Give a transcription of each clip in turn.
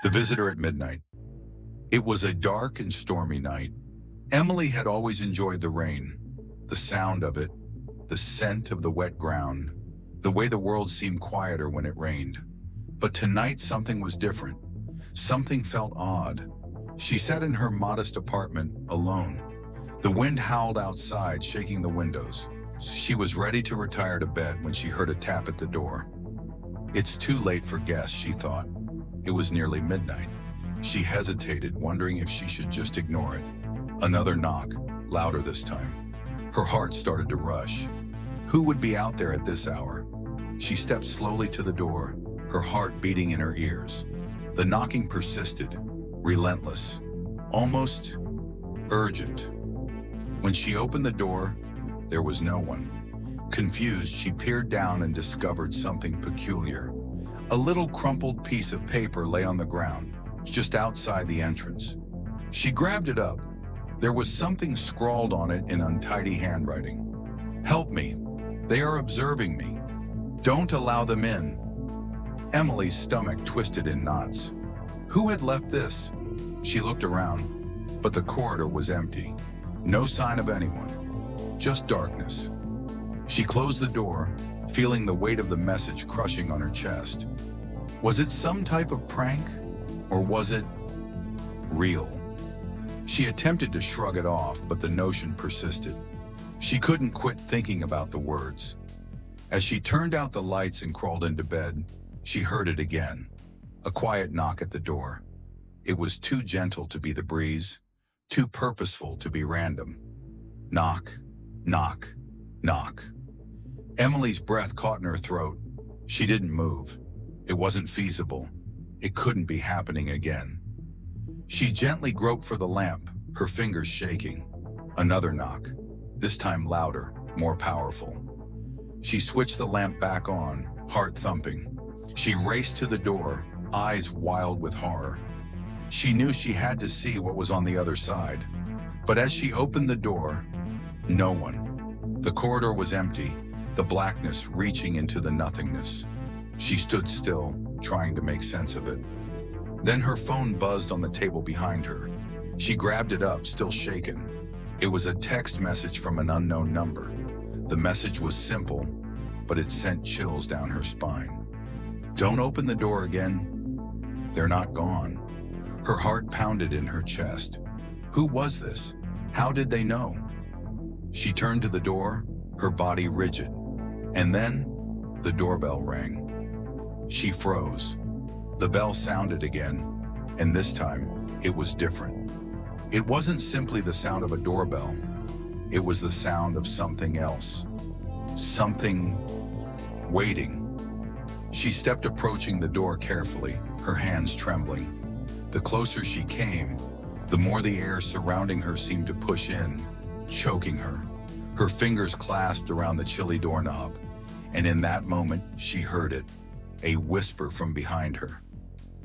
The visitor at midnight. It was a dark and stormy night. Emily had always enjoyed the rain, the sound of it, the scent of the wet ground, the way the world seemed quieter when it rained. But tonight something was different. Something felt odd. She sat in her modest apartment, alone. The wind howled outside, shaking the windows. She was ready to retire to bed when she heard a tap at the door. It's too late for guests, she thought. It was nearly midnight. She hesitated, wondering if she should just ignore it. Another knock, louder this time. Her heart started to rush. Who would be out there at this hour? She stepped slowly to the door, her heart beating in her ears. The knocking persisted, relentless, almost urgent. When she opened the door, there was no one. Confused, she peered down and discovered something peculiar. A little crumpled piece of paper lay on the ground, just outside the entrance. She grabbed it up. There was something scrawled on it in untidy handwriting. "Help me. They are observing me. Don't allow them in." Emily's stomach twisted in knots. Who had left this? She looked around, but the corridor was empty. No sign of anyone, just darkness. She closed the door, feeling the weight of the message crushing on her chest. Was it some type of prank, or was it real? She attempted to shrug it off, but the notion persisted. She couldn't quit thinking about the words. As she turned out the lights and crawled into bed, she heard it again. A quiet knock at the door. It was too gentle to be the breeze, too purposeful to be random. Knock, knock, knock. Emily's breath caught in her throat. She didn't move. It wasn't feasible. It couldn't be happening again. She gently groped for the lamp, her fingers shaking. Another knock, this time louder, more powerful. She switched the lamp back on, heart thumping. She raced to the door, eyes wild with horror. She knew she had to see what was on the other side. But as she opened the door, no one. The corridor was empty, the blackness reaching into the nothingness. She stood still, trying to make sense of it. Then her phone buzzed on the table behind her. She grabbed it up, still shaken. It was a text message from an unknown number. The message was simple, but it sent chills down her spine. "Don't open the door again. They're not gone." Her heart pounded in her chest. Who was this? How did they know? She turned to the door, her body rigid. And then, the doorbell rang. She froze. The bell sounded again, and this time, it was different. It wasn't simply the sound of a doorbell. It was the sound of something else. Something waiting. She stepped approaching the door carefully, her hands trembling. The closer she came, the more the air surrounding her seemed to push in, choking her. Her fingers clasped around the chilly doorknob, and in that moment, she heard it, a whisper from behind her.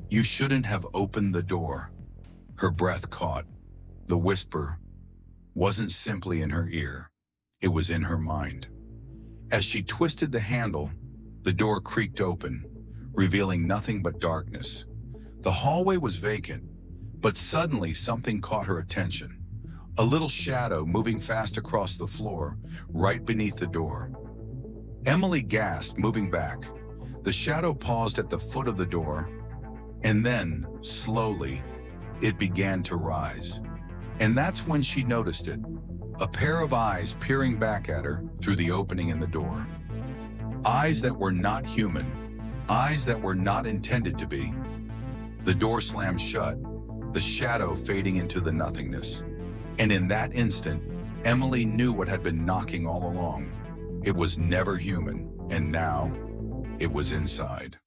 "You shouldn't have opened the door." Her breath caught. The whisper wasn't simply in her ear, it was in her mind. As she twisted the handle, the door creaked open, revealing nothing but darkness. The hallway was vacant, but suddenly something caught her attention. A little shadow moving fast across the floor, right beneath the door. Emily gasped, moving back. The shadow paused at the foot of the door, and then, slowly, it began to rise. And that's when she noticed it, a pair of eyes peering back at her through the opening in the door. Eyes that were not human, eyes that were not intended to be. The door slammed shut, the shadow fading into the nothingness. And in that instant, Emily knew what had been knocking all along. It was never human, and now it was inside.